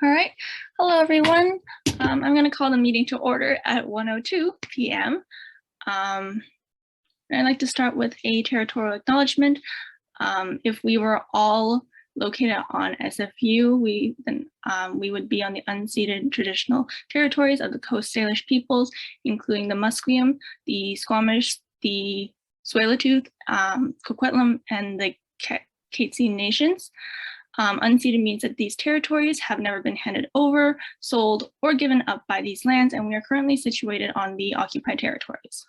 All right. Hello, everyone. I'm going to call the meeting to order at 1:02 p.m. I'd like to start with a territorial acknowledgement. If we were all located on SFU, then we would be on the unceded traditional territories of the Coast Salish peoples, including the Musqueam, the Squamish, the Tsleil-Waututh, Coquitlam, and the Katzie nations. Unceded means that these territories have never been handed over, sold, or given up by these lands, and we are currently situated on the occupied territories.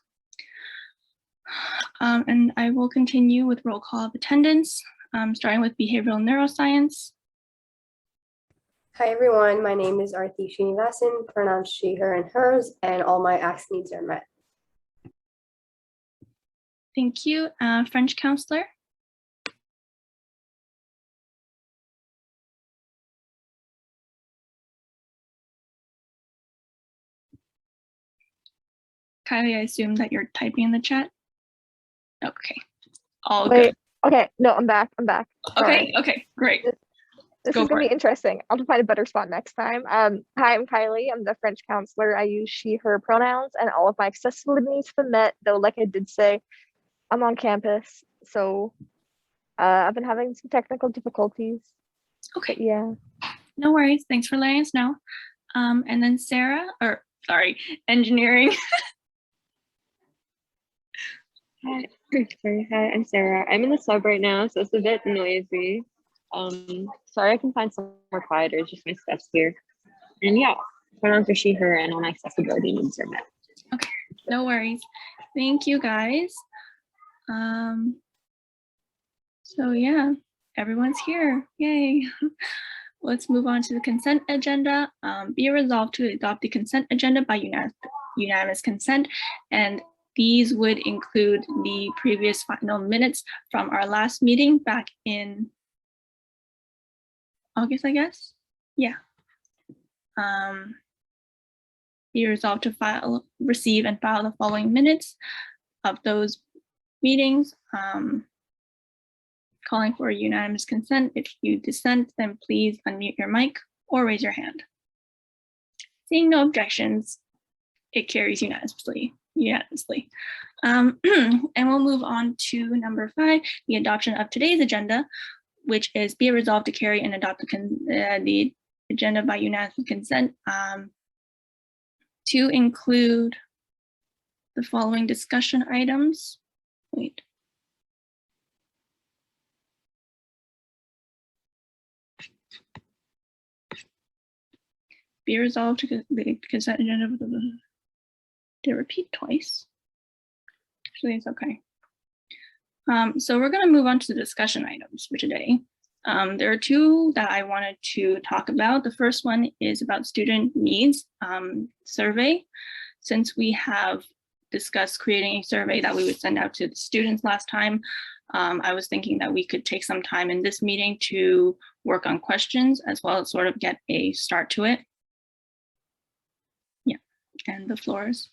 And I will continue with roll call of attendance, starting with behavioral neuroscience. Hi everyone, my name is Arthi Srinivasan, pronouns she, her, and hers, and all my ACTS needs are met. Thank you. French counselor. Kylie, I assume that you're typing in the chat. Okay, all good. Okay, no, I'm back. Okay, okay, great. This is gonna be interesting. I'll find a better spot next time. Hi, I'm Kylie. I'm the French counselor. I use she, her pronouns, and all of my accessibility needs have been met, though like I did say, I'm on campus, so I've been having some technical difficulties. Okay. Yeah. No worries. Thanks for letting us know. And then Sarah, or sorry, engineering. Hi, I'm Sarah. I'm in the sub right now, so it's a bit noisy. Sorry, I can find somewhere quieter. It's just my steps here. And yeah, pronouns are she, her, and all my accessibility needs are met. Okay, no worries. Thank you, guys. So yeah, everyone's here. Yay. Let's move on to the consent agenda. Be resolved to adopt the consent agenda by unanimous consent, and these would include the previous final minutes from our last meeting back in August, I guess. Yeah. Be resolved to receive and file the following minutes of those meetings. Calling for unanimous consent. If you dissent, then please unmute your mic or raise your hand. Seeing no objections, it carries unanimously. And we'll move on to number 5, the adoption of today's agenda, which is be resolved to carry and adopt the agenda by unanimous consent to include the following discussion items. Wait. Be resolved to the consent agenda. Did it repeat twice? Actually, it's okay. So we're going to move on to the discussion items for today. There are 2 that I wanted to talk about. The first one is about student needs survey. Since we have discussed creating a survey that we would send out to the students last time, I was thinking that we could take some time in this meeting to work on questions as well as sort of get a start to it. Yeah, and the floor is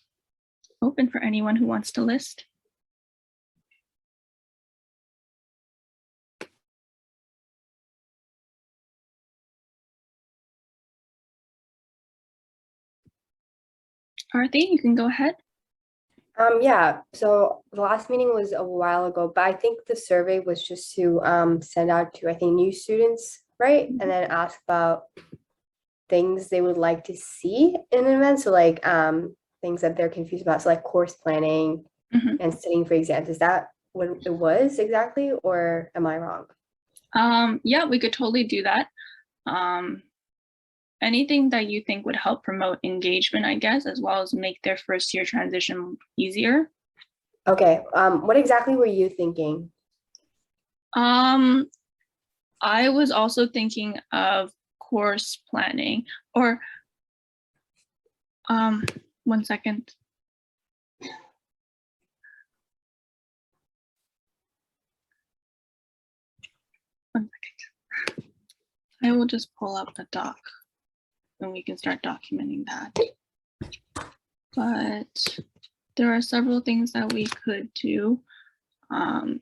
open for anyone who wants to list. Arthi, you can go ahead. Yeah, so the last meeting was a while ago, but I think the survey was just to send out to, I think, new students, right? And then ask about things they would like to see in an event. So like things that they're confused about, so like course planning and studying for exams. Is that what it was exactly, or am I wrong? Yeah, we could totally do that. Anything that you think would help promote engagement, I guess, as well as make their first year transition easier. Okay, what exactly were you thinking? I was also thinking of course planning, or 1 second. I will just pull up the doc and we can start documenting that. But there are several things that we could do,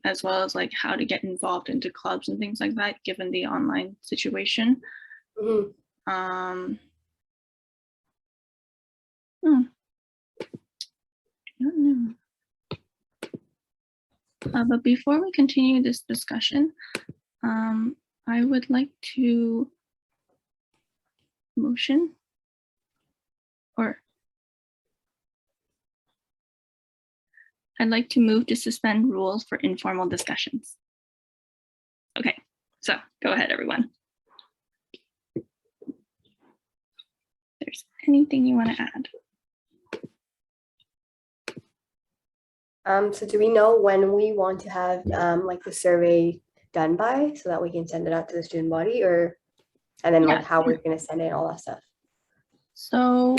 as well as like how to get involved into clubs and things like that, given the online situation. I don't know. But before we continue this discussion, I would like to motion or I'd like to move to suspend rules for informal discussions. Okay, so go ahead, everyone. If there's anything you want to add. So do we know when we want to have like the survey done by so that we can send it out to the student body, or and then like how we're gonna send it, all that stuff? So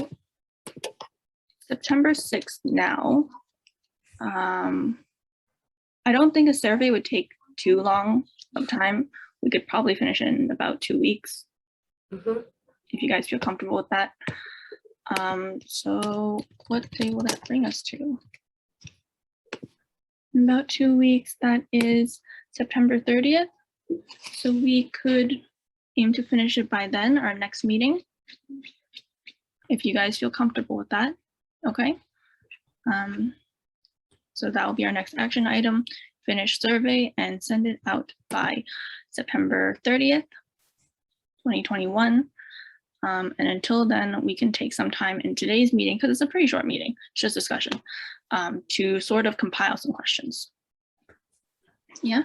September 6th now. I don't think a survey would take too long of time. We could probably finish it in about 2 weeks. Mhm. If you guys feel comfortable with that. So what day will that bring us to? In about 2 weeks, that is September 30th. So we could aim to finish it by then, our next meeting. If you guys feel comfortable with that, okay. So that will be our next action item, finish survey and send it out by September 30th, 2021. And until then, we can take some time in today's meeting, because it's a pretty short meeting, it's just discussion, to sort of compile some questions. Yeah.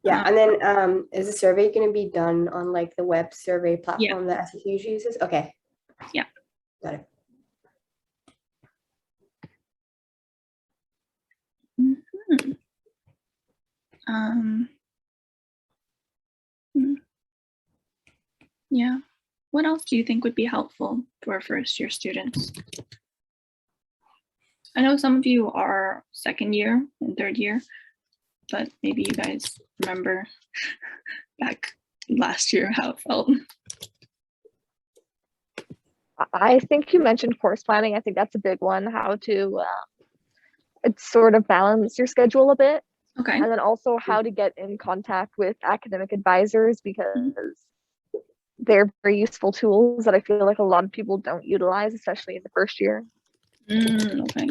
Yeah, and then is the survey going to be done on like the web survey platform that SFU uses? Okay. Yeah. Got it. Mm-hmm. Yeah. What else do you think would be helpful for first year students? I know some of you are second year and third year, but maybe you guys remember back last year how it felt. I think you mentioned course planning. I think that's a big one, how to sort of balance your schedule a bit. Okay. And then also how to get in contact with academic advisors, because they're very useful tools that I feel like a lot of people don't utilize, especially in the first year. Okay.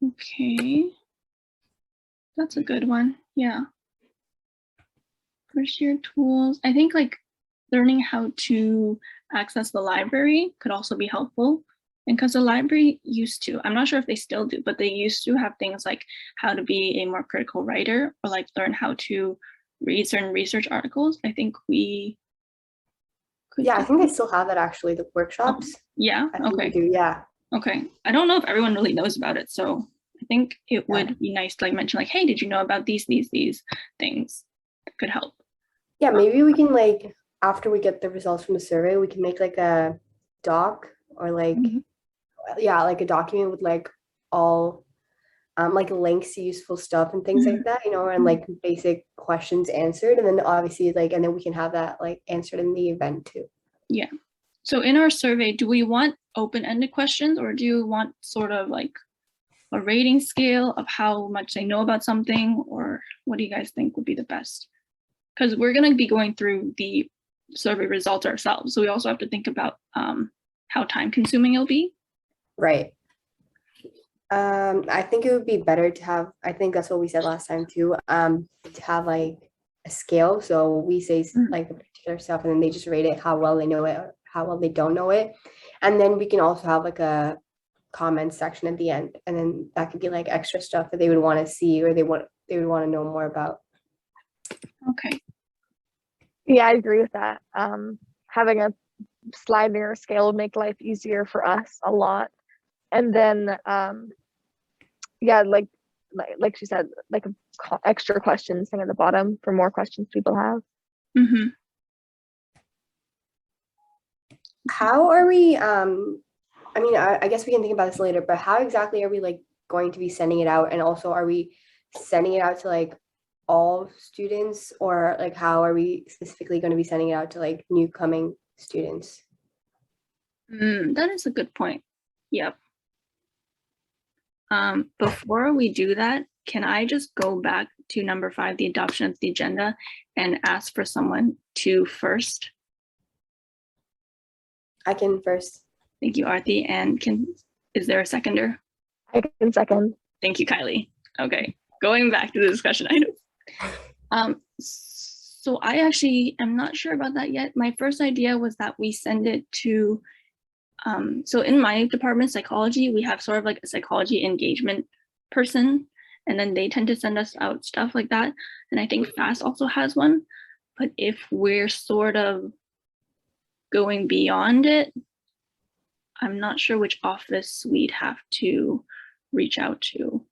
Okay. That's a good one. Yeah. First year tools. I think like learning how to access the library could also be helpful. And because the library used to, I'm not sure if they still do, but they used to have things like how to be a more critical writer, or like learn how to read certain research articles. I think we could. Yeah, I think they still have that actually, the workshops. Yeah. I think Okay. they do, yeah. Okay. I don't know if everyone really knows about it, so I think it would be nice to like mention like, hey, did you know about these things that could help? Yeah, maybe we can like, after we get the results from the survey, we can make like a doc or like, yeah, like a document with like all like links to useful stuff and things like that, you know, and like basic questions answered. And then obviously like, and then we can have that like answered in the event too. Yeah. So in our survey, do we want open-ended questions, or do you want sort of like a rating scale of how much they know about something, or what do you guys think would be the best? Because we're going to be going through the survey results ourselves. So we also have to think about how time consuming it'll be. Right. I think it would be better to have, I think that's what we said last time too, to have like a scale. So we say like the particular stuff and then they just rate it, how well they know it, or how well they don't know it. And then we can also have like a comment section at the end. And then that could be like extra stuff that they would want to see, or they would want to know more about. Okay. Yeah, I agree with that. Having a sliding or scale would make life easier for us a lot. And then, yeah, like she said, like extra questions thing at the bottom for more questions people have. How are we, I mean, I guess we can think about this later, but how exactly are we like going to be sending it out? And also, are we sending it out to like all students, or like how are we specifically going to be sending it out to like new coming students? That is a good point. Yep. Before we do that, can I just go back to number 5, the adoption of the agenda, and ask for someone to first. I can first. Thank you, Arthi. And is there a seconder? I can second. Thank you, Kylie. Okay, going back to the discussion items. So I actually am not sure about that yet. My first idea was that we send it to, so in my department, psychology, we have sort of like a psychology engagement person, and then they tend to send us out stuff like that. And I think FAST also has one, but if we're sort of going beyond it, I'm not sure which office we'd have to reach out to.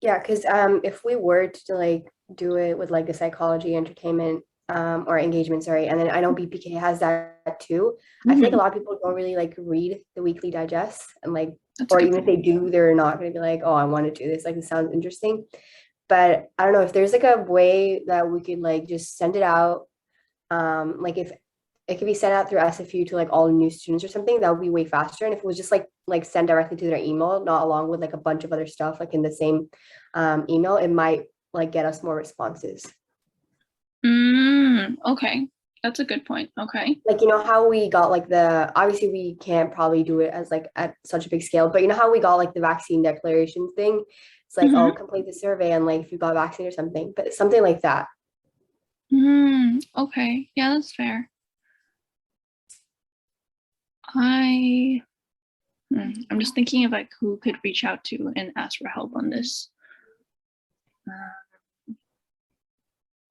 Yeah, because if we were to like do it with like the psychology entertainment or engagement, sorry, and then I know BPK has that too. I feel like a lot of people don't really like read the weekly digest, and like, or even if they do, they're not going to be like, oh, I want to do this, like it sounds interesting. But I don't know if there's like a way that we could like just send it out, like if it could be sent out through SFU to like all new students or something, that would be way faster. And if it was just like sent directly to their email, not along with like a bunch of other stuff like in the same email, it might like get us more responses. Okay, that's a good point. Okay. Like, you know how we got like obviously we can't probably do it as like at such a big scale, but you know how we got like the vaccine declaration thing? It's like, oh, complete the survey and like if you got vaccinated or something, but something like that. Okay, yeah, that's fair. I'm just thinking of like who could reach out to and ask for help on this.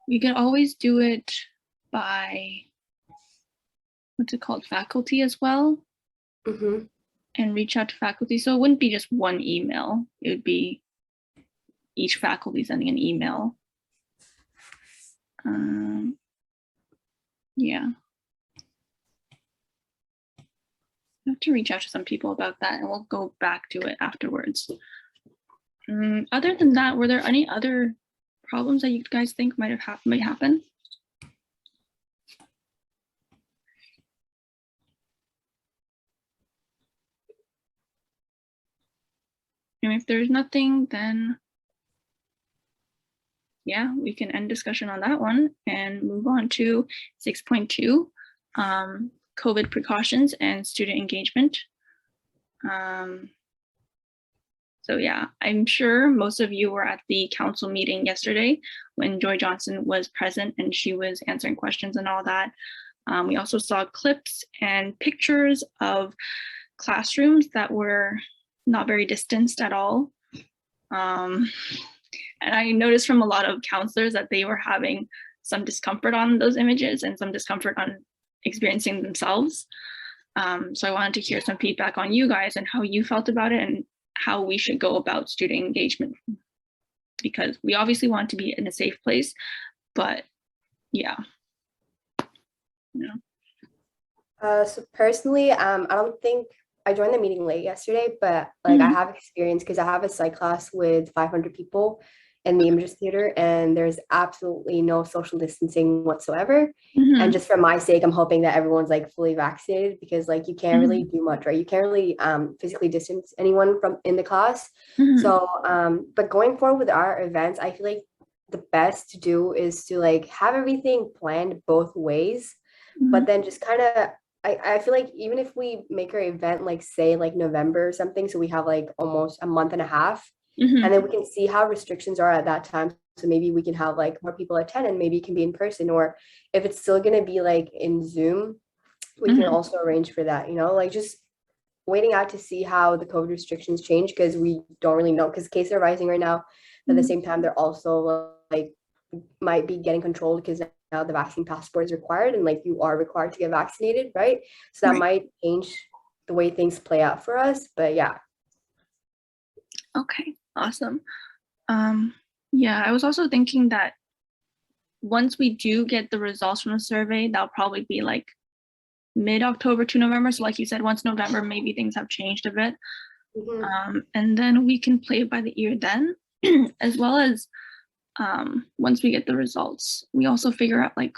We could always do it by, what's it called, faculty as well, and reach out to faculty. So it wouldn't be just one email. It would be each faculty sending an email. Yeah. I have to reach out to some people about that, and we'll go back to it afterwards. Other than that, were there any other problems that you guys think might happen? And if there's nothing, then yeah, we can end discussion on that one and move on to 6.2, COVID precautions and student engagement. So yeah, I'm sure most of you were at the council meeting yesterday when Joy Johnson was present and she was answering questions and all that. We also saw clips and pictures of classrooms that were not very distanced at all. And I noticed from a lot of counselors that they were having some discomfort on those images and some discomfort on experiencing themselves. So I wanted to hear some feedback on you guys and how you felt about it and how we should go about student engagement, because we obviously want to be in a safe place, but yeah. So personally, I don't think I joined the meeting late yesterday, but like I have experience because I have a psych class with 500 people in the Images Theater, and there's absolutely no social distancing whatsoever. And just for my sake, I'm hoping that everyone's like fully vaccinated, because like you can't really do much, right? You can't really physically distance anyone from in the class. So but going forward with our events, I feel like the best to do is to like have everything planned both ways, but then just kind of I feel like even if we make our event like say like November or something, so we have like almost a month and a half, and then we can see how restrictions are at that time. So maybe we can have like more people attend, and maybe it can be in person, or if it's still going to be like in Zoom, we can also arrange for that, you know, like just waiting out to see how the COVID restrictions change, because we don't really know, because cases are rising right now. But at the same time, they're also like might be getting controlled, because now the vaccine passport is required, and like you are required to get vaccinated, right? So that might change the way things play out for us, but yeah. Okay, awesome. Yeah, I was also thinking that once we do get the results from the survey, that'll probably be like mid-October to November. So like you said, once November, maybe things have changed a bit. And then we can play it by the ear then, as well as once we get the results, we also figure out like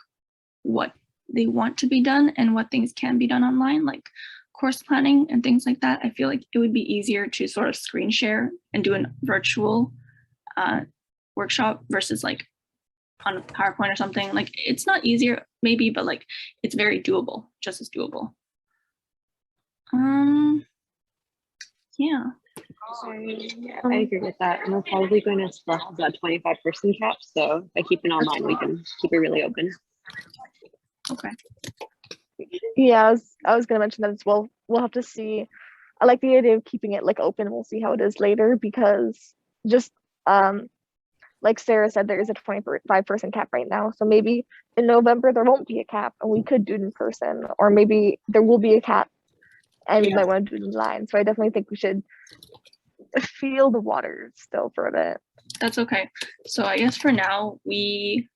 what they want to be done and what things can be done online, like course planning and things like that. I feel like it would be easier to sort of screen share and do a virtual workshop versus like on PowerPoint or something. Like it's not easier maybe, but like it's very doable, just as doable. Yeah. I agree with that. And we're probably going to still have that 25-person cap. So by keeping online, we can keep it really open. Okay. Yeah, I was gonna mention that as well. We'll have to see. I like the idea of keeping it like open. We'll see how it is later because just like Sarah said, there is a 25-person cap right now. So maybe in November there won't be a cap and we could do it in person, or maybe there will be a cap and we might want to do it online. So I definitely think we should feel the waters still for a bit. That's okay. So I guess for now we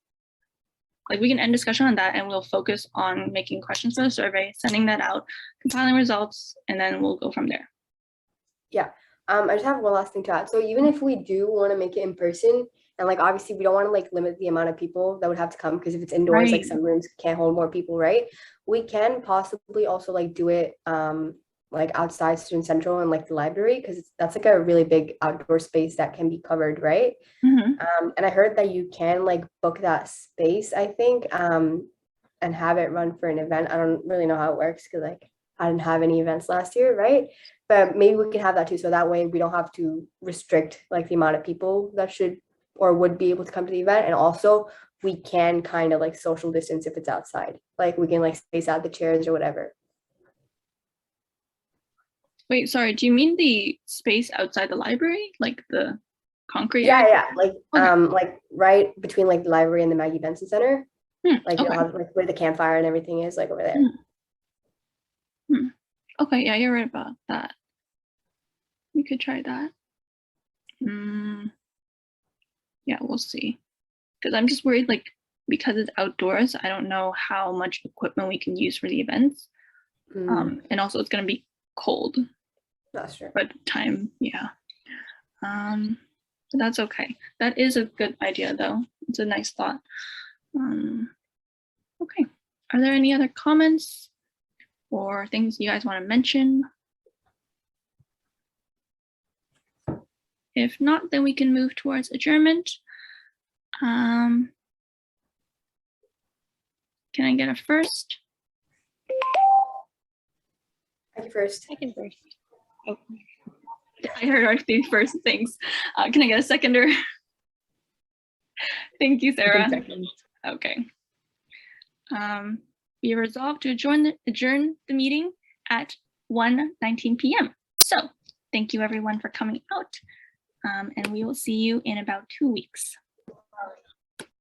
can end discussion on that and we'll focus on making questions for the survey, sending that out, compiling results, and then we'll go from there. Yeah. I just have one last thing to add. So even if we do want to make it in person, and like obviously we don't want to like limit the amount of people that would have to come, because if it's indoors, like some rooms can't hold more people, right? We can possibly also like do it like outside Student Central and like the library, because that's like a really big outdoor space that can be covered, right? And I heard that you can like book that space, I think, and have it run for an event. I don't really know how it works because like I didn't have any events last year, right? But maybe we can have that too, so that way we don't have to restrict like the amount of people that should or would be able to come to the event. And also we can kind of like social distance if it's outside, like we can like space out the chairs or whatever. Wait, sorry, do you mean the space outside the library, like the concrete Yeah, area? yeah, like like right between like the library and the Maggie Benson Center, like you okay. know how, like where the campfire and everything is, like over there. Okay, yeah, you're right about that. We could try that. Yeah, we'll see. Because I'm just worried, like, because it's outdoors, I don't know how much equipment we can use for the events. And also it's gonna be cold. That's true. But time, yeah. But that's okay. That is a good idea though. It's a nice thought. Okay. Are there any other comments or things you guys want to mention? If not, then we can move towards adjournment. Can I get a first? I can first. I can first. Oh. I heard our three first things. Can I get a seconder? Thank you, Sarah. Okay. We resolved to adjourn the meeting at 1:19 p.m. So thank you everyone for coming out. And we will see you in about 2 weeks.